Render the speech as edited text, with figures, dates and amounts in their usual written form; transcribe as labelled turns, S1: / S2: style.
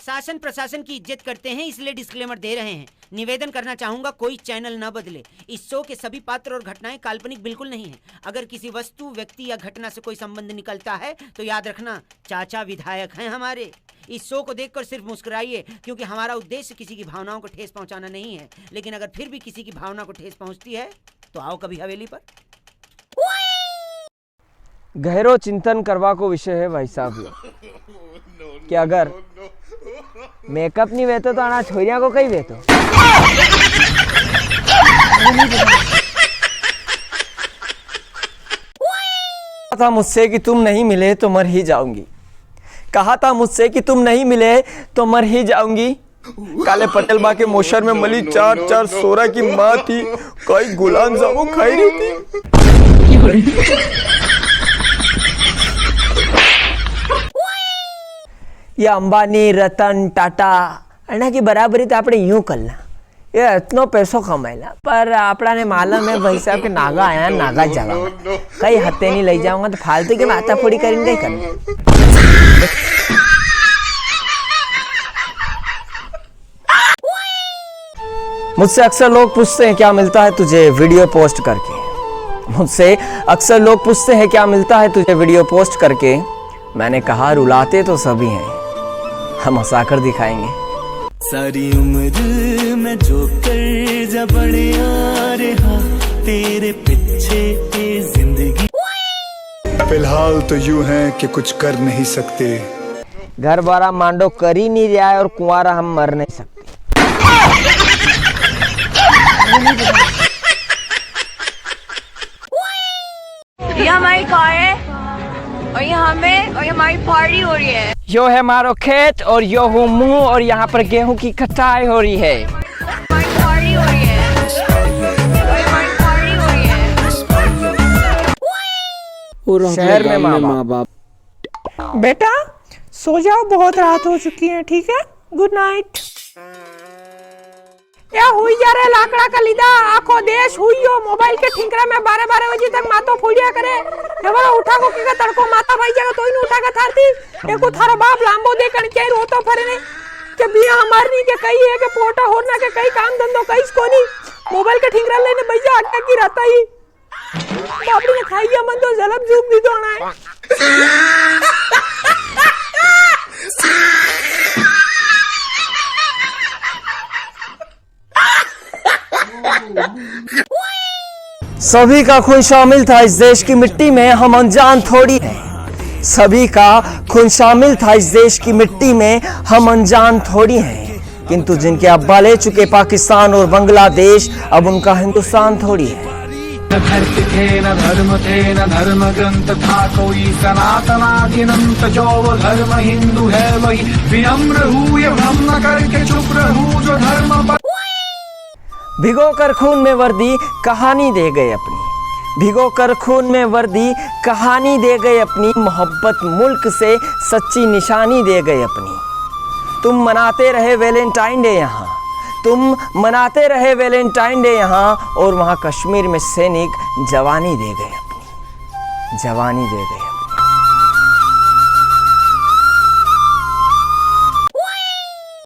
S1: शासन प्रशासन की इज्जत करते हैं, इसलिए डिस्क्लेमर दे रहे हैं। निवेदन करना चाहूंगा कोई चैनल न बदले। इस शो के सभी पात्र और घटनाएं काल्पनिक बिल्कुल नहीं हैं। अगर किसी वस्तु, व्यक्ति या घटना से कोई संबंध निकलता है तो याद रखना चाचा विधायक हैं हमारे। इस शो को देखकर सिर्फ मुस्कुराइए, क्योंकि हमारा उद्देश्य किसी की भावनाओं को ठेस पहुंचाना नहीं है। लेकिन अगर फिर भी किसी की भावना को ठेस पहुंचती है तो आओ कभी हवेली पर।
S2: गहरो चिंतन करवा को विषय है भाई साहब कि अगर मेकअप नहीं वेतो तो आना छोरिया को कहीं वेतो। कहा था मुझसे कि तुम नहीं मिले तो मर ही जाऊंगी। कहा था मुझसे कि तुम नहीं मिले तो मर ही जाऊंगी। काले पटेल बा के मोशर में मली 4-4 सोरा की माँ थी, कोई गुलाम जामो खाई रही थी। ये अंबानी, रतन टाटा एना की बराबरी तो આપણે यूं करना। ये इतना पैसो कमाएला पर आपड़ा ने मालूम है भाई साहब के नागा आया नागा जावा कई हत्ते नहीं ले जाऊंगा तो फालतू के माथा फोड़ी करेंगे क्या करना। मुझसे अक्सर लोग पूछते हैं क्या मिलता है तुझे वीडियो पोस्ट करके। मुझसे अक्सर लोग पूछते हैं क्या मिलता है तुझे वीडियो पोस्ट करके। मैंने कहा रुलाते तो सभी हैं, हम हंसाकर दिखाएंगे।
S3: सारी उम्र में जो कर जा बड़े आ रहा तेरे पीछे ये जिंदगी।
S4: फिलहाल तो यूं है कि कुछ कर नहीं सकते।
S2: घर बारा मांडो कर ही नहीं रहा है और कुंवारा हम मर नहीं सकते।
S5: ये हमारी कार है और ये हमें और ये हमारी पार्टी हो रही है।
S2: यो है हमारा खेत और यो हूँ मुंह और यहाँ पर गेहूं की कटाई हो रही है।
S5: हमारी पार्टी हो रही है। हमारी पार्टी हो रही है।
S2: शहर में माँ बाप।
S6: बेटा सो जाओ, बहुत रात हो चुकी है, ठीक है, गुड नाइट। या हुई जा रहे लाकड़ा का लीदा आखो देश हुई हो मोबाइल के ठिंकरा में 12-12 बजे तक मातो फूलिया करे। एवरा उठा को के तड़को माता भाई जगह तो ही उठा का थारती एको थारो बाप लांबो दे कण के रोतो फरे ने के बिया हमारनी के कई है के पोटा होना के कई काम धंधो कई कोनी मोबाइल के ठिंकरा लेने भैया अटका की रहता ही बापड़ी ने खाई गया मन तो जलब जूब दी दो ना।
S2: सभी का खून शामिल था इस देश की मिट्टी में, हम अनजान थोड़ी हैं। सभी का खून शामिल था इस देश की मिट्टी में, हम अनजान थोड़ी हैं। किंतु जिनके अब्बा ले चुके पाकिस्तान और बांग्लादेश, अब उनका हिंदुस्तान थोड़ी है।
S7: धरती थे न धर्म थे न धर्म ग्रंथ था कोई सनातनादिनंत जो वो धर्म हिंदू है वही विनम्र हूँ ये भ्रम न करके चुप रहूं जो धर्म पर।
S2: भिगो कर खून में वर्दी कहानी दे गए अपनी। भिगो कर खून में वर्दी कहानी दे गए अपनी। मोहब्बत मुल्क से सच्ची निशानी दे गए अपनी। तुम मनाते रहे वैलेंटाइन डे यहाँ, तुम मनाते रहे वैलेंटाइन डे यहाँ और वहाँ कश्मीर में सैनिक जवानी दे गए अपनी, जवानी दे गए।